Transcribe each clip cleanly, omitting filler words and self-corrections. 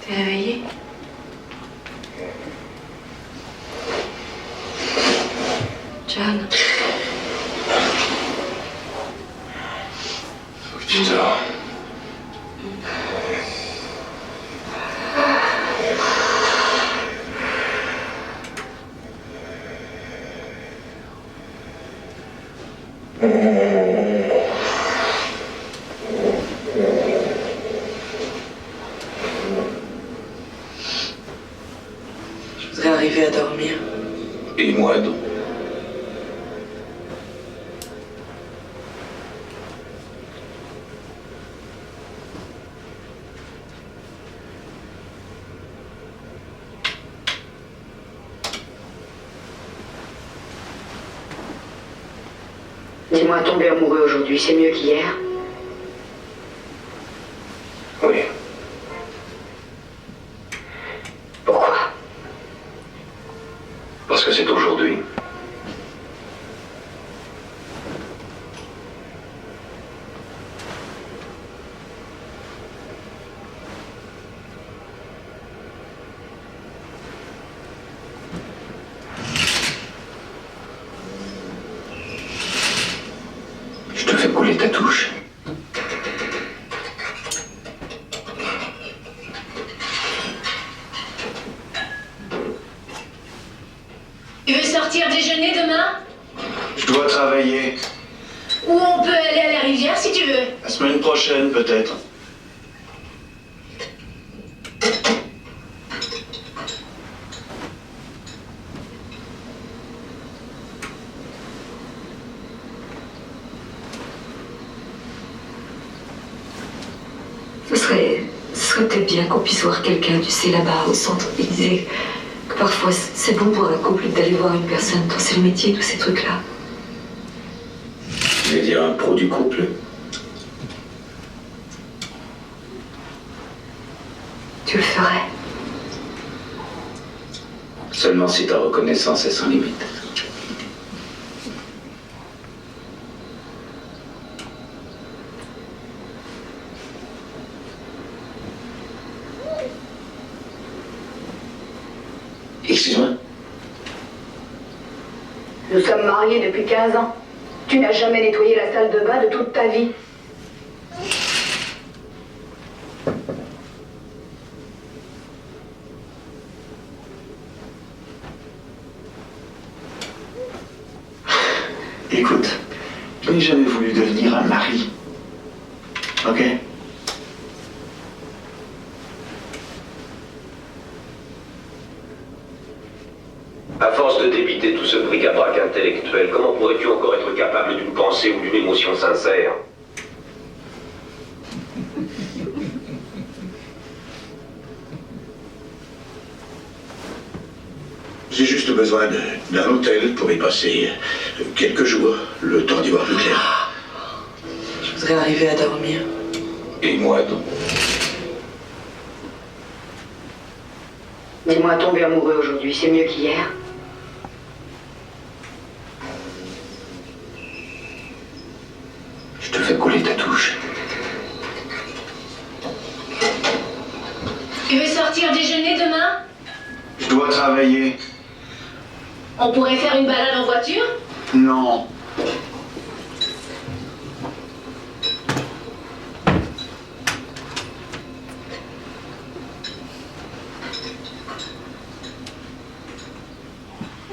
T'es réveillée? John. Faut que tu dors. Je voudrais arriver à dormir. Et moi donc. Dis-moi, tomber amoureux aujourd'hui, c'est mieux qu'hier? Oui. Pourquoi? Parce que c'est aujourd'hui. Je te fais couler ta touche. Tu veux sortir déjeuner demain? Je dois travailler. Ou on peut aller à la rivière si tu veux. La semaine prochaine, peut-être. Ce serait peut-être bien qu'on puisse voir quelqu'un, tu sais, là-bas, au centre. Il disait que parfois c'est bon pour un couple d'aller voir une personne. Toi, c'est le métier, tous ces trucs-là. Je vais dire un pro du couple. Tu le ferais? Seulement si ta reconnaissance est sans limite. Excuse-moi. Nous sommes mariés depuis 15 ans. Tu n'as jamais nettoyé la salle de bain de toute ta vie. Écoute, je n'ai jamais voulu devenir un mari. Ok? À force de débiter tout ce bric-à-brac intellectuel, comment pourrais-tu encore être capable d'une pensée ou d'une émotion sincère? J'ai juste besoin d'un hôtel pour y passer quelques jours, le temps d'y voir plus clair. Je voudrais arriver à dormir. Et moi donc. Dis-moi, tomber amoureux aujourd'hui, c'est mieux qu'hier? Je te fais couler ta touche. Tu veux sortir déjeuner demain? Je dois travailler. On pourrait faire une balade en voiture? Non.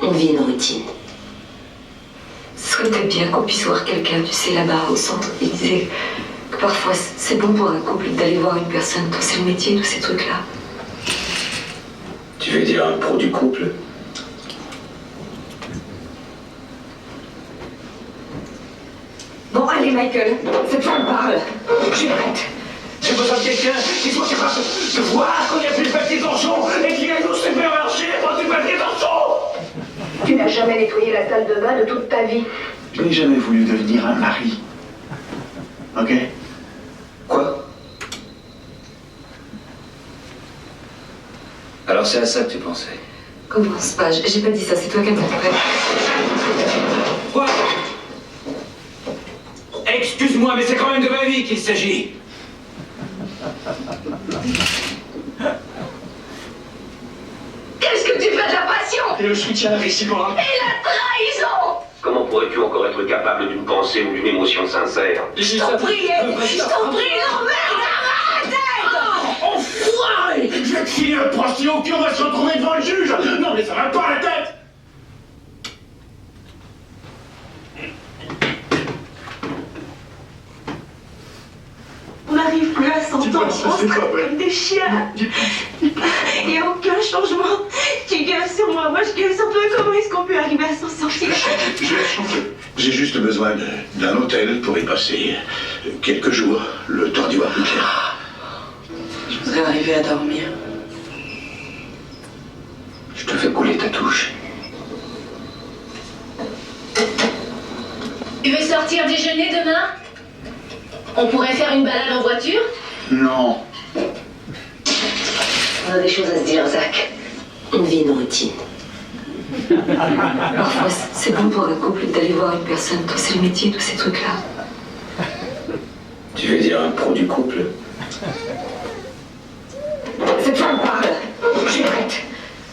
On vit une routine. Ce serait peut-être bien qu'on puisse voir quelqu'un, tu sais, là-bas, au centre. Il disait que parfois c'est bon pour un couple d'aller voir une personne. Toi, c'est le métier, tous ces trucs-là. Tu veux dire un pro du couple? Bon, allez, Michael, cette fois on parle. Je suis prête. J'ai besoin de quelqu'un qui soit capable de voir quand il n'y a plus de papier torchon et qui aille au supermarché prendre du papier torchon. Tu n'as jamais nettoyé la salle de bain de toute ta vie. Je n'ai jamais voulu devenir un mari. Ok? Quoi? Alors c'est à ça que tu pensais? Commence pas, j'ai pas dit ça, c'est toi qui as fait. Quoi? Excuse-moi, mais c'est quand même de ma vie qu'il s'agit. que tu fais de la passion Et le soutien réciproque. et la trahison? Comment pourrais-tu encore être capable d'une pensée ou d'une émotion sincère? Je t'en prie, non, merde, arrête! Enfoiré! Je vais te filer un procès au cul, on va se retrouver devant le juge! Non mais ça va pas la tête! On n'arrive plus à Dis-moi, s'entendre, ça, on se c'est pas traite vrai. comme des chiens. Il n'y a aucun changement. Tu gueules sur moi je gueule sur toi. Comment est-ce qu'on peut arriver à s'en sortir? Je vais changer. J'ai juste besoin d'un hôtel pour y passer quelques jours, le temps d'y voir plus clair. Je voudrais arriver à dormir. Je te fais couler ta touche. Tu veux sortir déjeuner demain? On pourrait faire une balade en voiture? Non. On a des choses à se dire, Zach. Une vie, une routine. Parfois, c'est bon pour un couple d'aller voir une personne, c'est le métier, tous ces trucs-là. Tu veux dire un pro du couple? Cette femme parle. Je suis prête.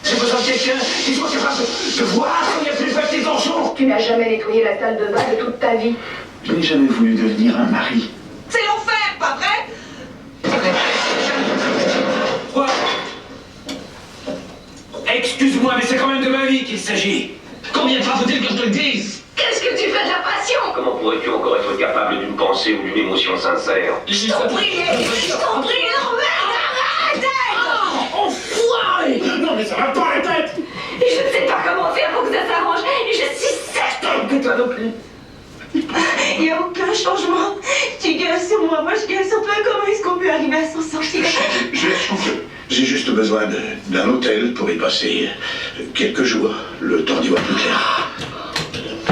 J'ai besoin de quelqu'un qui soit capable de voir quand il n'y a plus de papier dans le champ. Tu n'as jamais nettoyé la salle de bain de toute ta vie. Je n'ai jamais voulu devenir un mari. C'est l'enfer, pas vrai? Quoi? Excuse-moi, mais c'est quand même de ma vie qu'il s'agit. Combien de fois faut-il que je te le dise? Qu'est-ce que tu fais de la passion? Comment pourrais-tu encore être capable d'une pensée ou d'une émotion sincère? Je t'en prie, non, merde, arrête! Enfoiré! Non mais ça va pas la tête! Et je ne sais pas comment faire pour que ça s'arrange, et je suis certaine que toi non plus. Il n'y a aucun changement. Tu gueules sur moi je gueule sur toi. Comment est-ce qu'on peut arriver à s'en sortir? Je vais changer. J'ai juste besoin d'un hôtel pour y passer quelques jours, le temps d'y voir plus clair.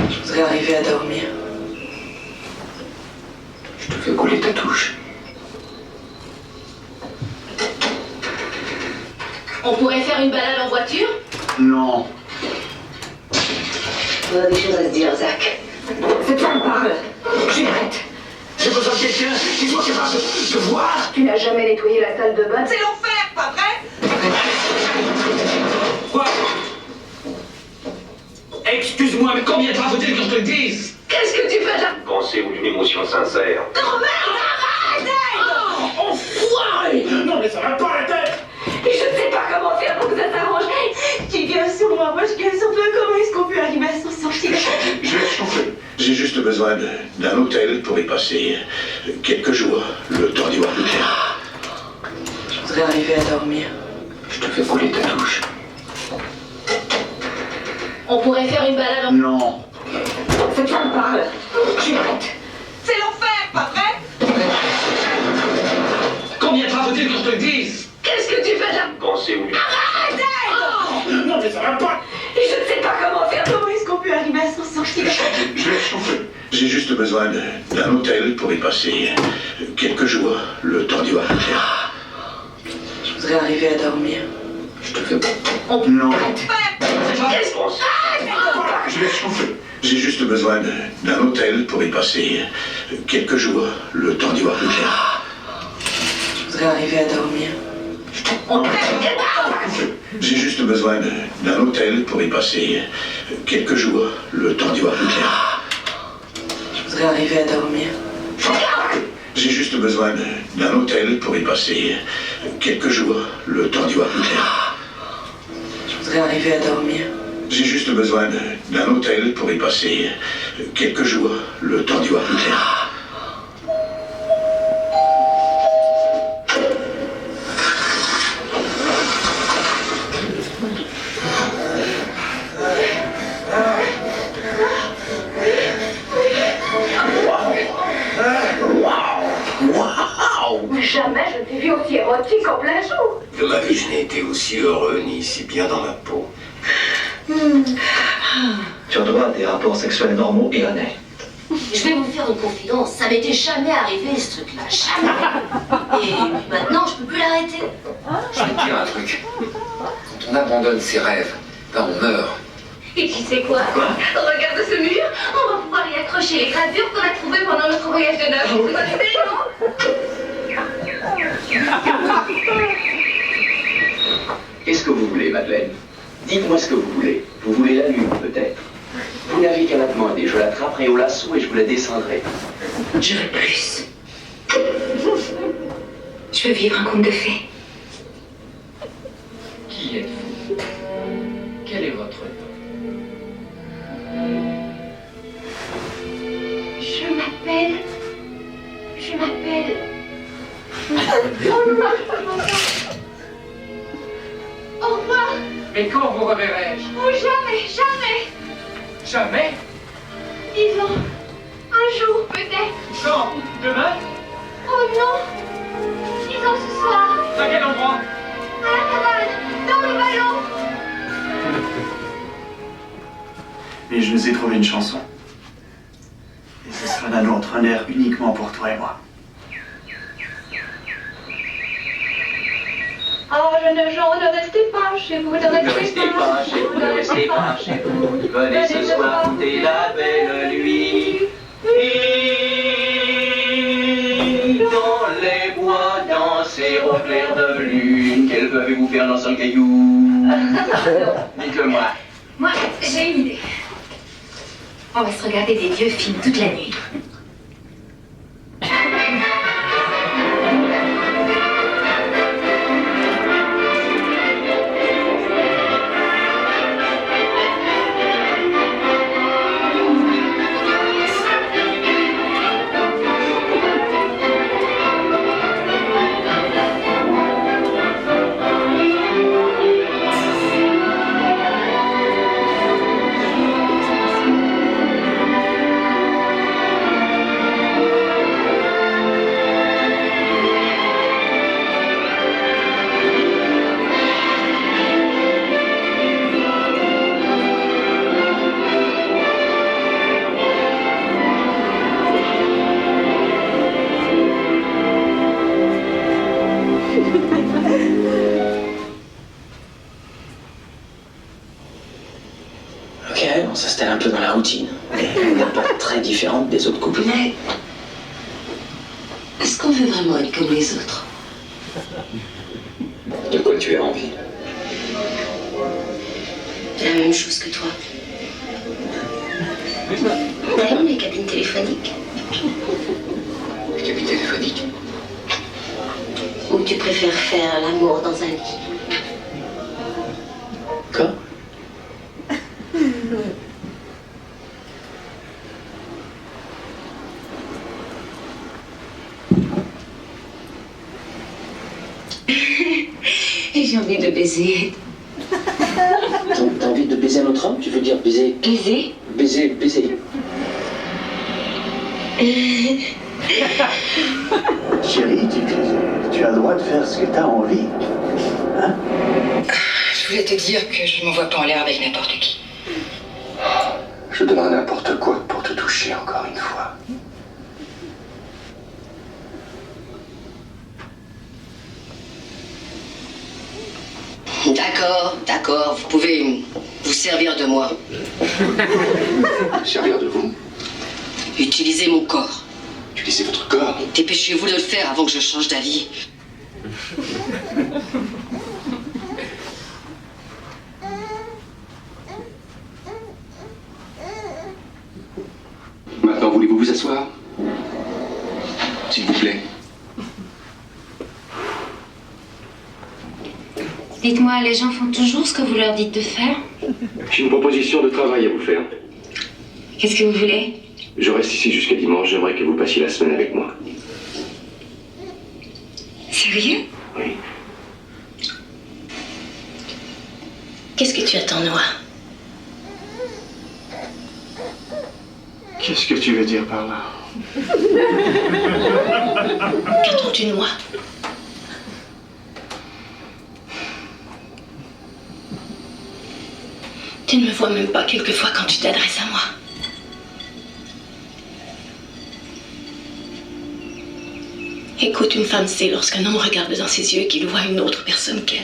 Je voudrais arriver à dormir. Je te fais couler ta touche. On pourrait faire une balade en voiture? Non. On a des choses à se dire, Zach. Cette femme parle. Je suis prête. J'ai besoin de quelqu'un qui soit capable de voir. Tu n'as jamais nettoyé la salle de bain. C'est l'enfer, pas vrai? Quoi? Excuse-moi, mais combien de fois faut-il que je te le dise? Qu'est-ce que tu fais de la... Pensée ou d'une émotion sincère? Non, merde, arrête! Enfoiré! Non mais ça va pas la tête! Et je ne sais pas comment faire pour que ça s'arrange. Tu gueules sur moi je gueule sur toi. Comment est-ce qu'on peut arriver à s'en sortir? Je vais changer. J'ai juste besoin d'un hôtel pour y passer quelques jours, le temps d'y voir plus clair. Je voudrais arriver à dormir. Je te fais couler ta touche. On pourrait faire une balade en... Non. Cette femme parle. Je suis prête. C'est l'enfer, pas vrai? Combien de fois faut-il que je te le dise? Qu'est-ce que tu fais de la... Pensée ou d'une... Non mais ça va pas! Et je ne sais pas comment faire. Comment est-ce qu'on peut arriver à s'en sortir? Je vais changer. J'ai juste besoin d'un hôtel pour y passer quelques jours, le temps d'y voir plus clair. Je voudrais arriver à dormir. Je te fais... Non. Qu'est-ce qu'on... Je vais changer. J'ai juste besoin d'un hôtel pour y passer quelques jours, le temps d'y voir plus clair. Je voudrais arriver à dormir. J'ai juste besoin d'un hôtel pour y passer quelques jours, le temps d'y voir plus clair. Je voudrais arriver à dormir. J'ai juste besoin d'un hôtel pour y passer quelques jours, le temps d'y voir plus clair. Je voudrais arriver à dormir. J'ai juste besoin d'un hôtel pour y passer quelques jours, le temps d'y voir plus clair. Jamais je t'ai vu aussi érotique en plein jour. De ma vie, je n'ai été aussi heureux ni si bien dans ma peau. Tu as droit à des rapports sexuels normaux et honnêtes. Je vais vous faire une confidence, ça m'était jamais arrivé ce truc-là, jamais. Et maintenant, je peux plus l'arrêter. Je vais te dire un truc. Quand on abandonne ses rêves, ben on meurt. Et tu sais quoi? Regarde ce mur, on va pouvoir y accrocher les gravures qu'on a trouvées pendant notre voyage de noces. Vous savez, non? Qu'est-ce que vous voulez, Madeleine? Dites-moi ce que vous voulez. Vous voulez la lune, peut-être. Vous n'avez qu'à la demander. Je l'attraperai au lasso et je vous la descendrai. Je veux plus. Je veux vivre un conte de fées. Qui êtes-vous? Quel est votre nom? Je m'appelle. Au revoir. Mais quand vous reverrai-je? Oh, jamais. Jamais? Disons, un jour peut-être. Quand? Demain? Oh non. Disons ce soir. À quel endroit? À la cabane. Dans le ballon. Et je nous ai trouvé une chanson. Et ce sera la nôtre, un air uniquement pour toi et moi. Oh, ne restez pas chez vous, Ne restez pas chez vous, ne restez pas chez vous. Venez ce soir goûter la belle nuit. Et dans les bois, danser au clair de lune. Quel vœu avez-vous faire dans un caillou? Dites-le moi. Moi, j'ai une idée. On va se regarder des vieux films toute la nuit. Ok, on s'installe un peu dans la routine. Mais elle n'est pas très différente des autres couples. Mais est-ce qu'on veut vraiment être comme les autres? De quoi tu as envie? La même chose que toi. T'aimes les cabines téléphoniques? Les cabines téléphoniques? Ou tu préfères faire l'amour dans un lit? Quoi? J'ai envie de baiser. T'as envie de baiser un autre homme? Tu veux dire baiser? Baiser? Baiser. Chérie, tu as le droit de faire ce que tu as envie. Hein? Je voulais te dire que je m'envoie pas en l'air avec n'importe qui. Je donnerai n'importe quoi pour te toucher encore une fois. D'accord, vous pouvez vous servir de moi. Servir de vous? Utilisez mon corps. Utilisez votre corps? Dépêchez-vous de le faire avant que je change d'avis. Maintenant, voulez-vous vous asseoir? S'il vous plaît. Dites-moi, les gens font toujours ce que vous leur dites de faire? J'ai une proposition de travail à vous faire. Qu'est-ce que vous voulez? Je reste ici jusqu'à dimanche, j'aimerais que vous passiez la semaine avec moi. Sérieux? Oui. Qu'est-ce que tu attends, Noah? Qu'est-ce que tu veux dire par là? Qu'attends-tu de moi? Tu ne me vois même pas quelquefois quand tu t'adresses à moi. Écoute, une femme sait lorsqu'un homme regarde dans ses yeux qu'il voit une autre personne qu'elle.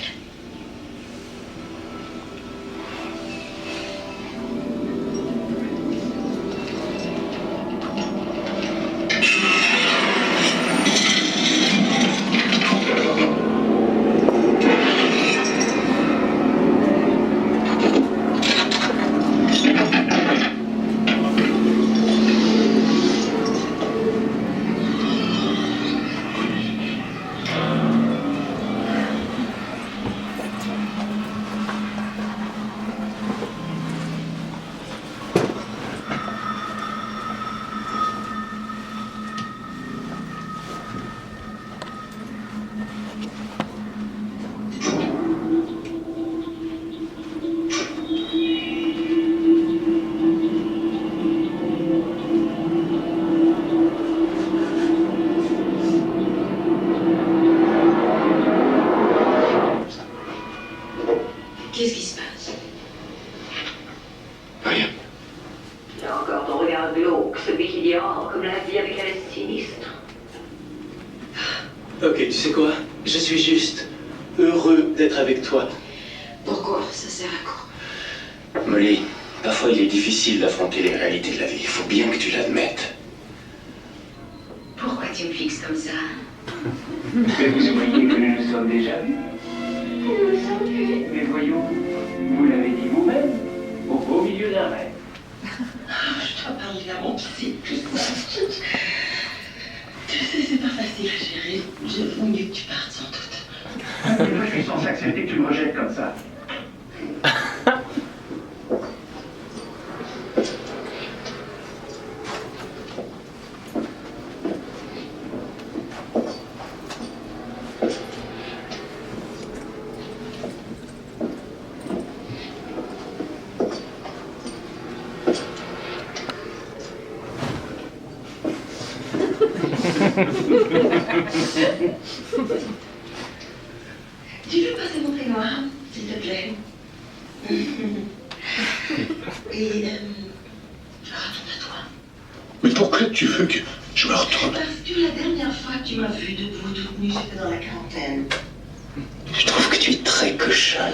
qui se passe? Rien. Il y a encore ton regard glauque, celui qui dit oh, comme la vie avec elle est sinistre. Ok, tu sais quoi? Je suis juste heureux d'être avec toi. Pourquoi? Ça sert à quoi? Molly, parfois il est difficile d'affronter les réalités de la vie. Il faut bien que tu l'admettes. Pourquoi tu me fixes comme ça? Mais vous oubliez que nous nous sommes déjà vus. Nous nous sommes vus. Mais voyons, vous l'avez dit vous-même, au beau milieu d'un rêve. Je dois parler à mon psy, tout ça. Tu sais, c'est pas facile à gérer. Je vaut mieux que tu partes sans doute. Mais moi, je suis censé accepter que tu me rejettes comme ça. Tu veux passer mon peignoir, s'il te plaît? Et retourne à toi. Mais pourquoi tu veux que je me retourne? Parce que la dernière fois que tu m'as vue debout toute nue, c'était dans la quarantaine. Je trouve que tu es très cochonne.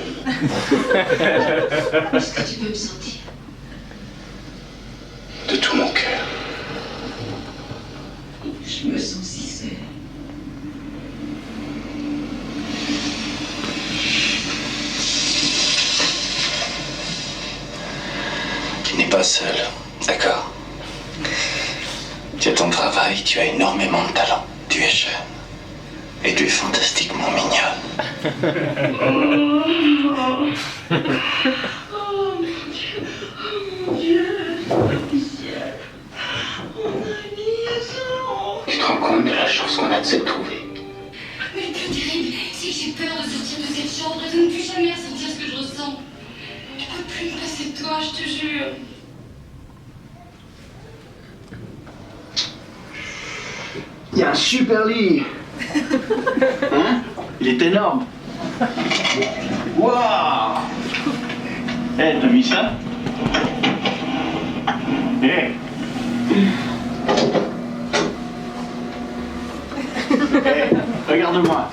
Est-ce que tu peux me sentir? De tout mon cœur. Je me sens si seule. Tu n'es pas seul, d'accord? Tu as ton travail, tu as énormément de talent. Tu es jeune. Et tu es fantastiquement mignonne. Oh mon Dieu, on a une liaison. Tu te rends compte de la chance qu'on a de se trouver? Mais le plus terrible, c'est que j'ai peur de sortir de cette chambre et de ne plus jamais ressentir ce que je ressens. Je peux plus me passer de toi, je te jure. Il y a un super lit. Hein? Il est énorme. Waouh! Eh, t'as mis ça? Eh! Eh, regarde-moi.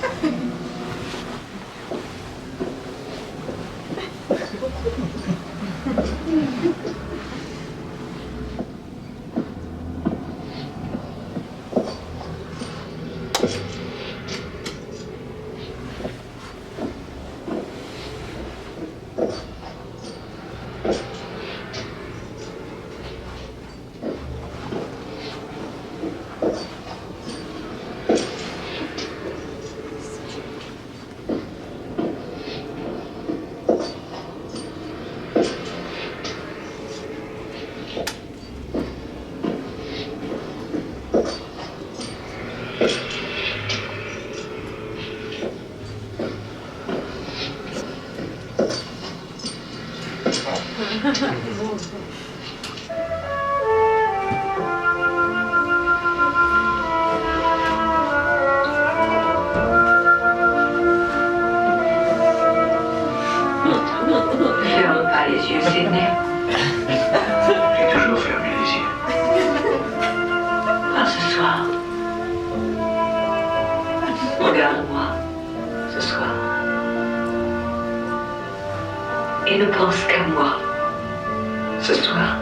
Ferme pas les yeux, Sidney. J'ai toujours fermé les yeux. Pas ce soir. Regarde-moi ce soir. Et ne pense qu'à moi ce soir.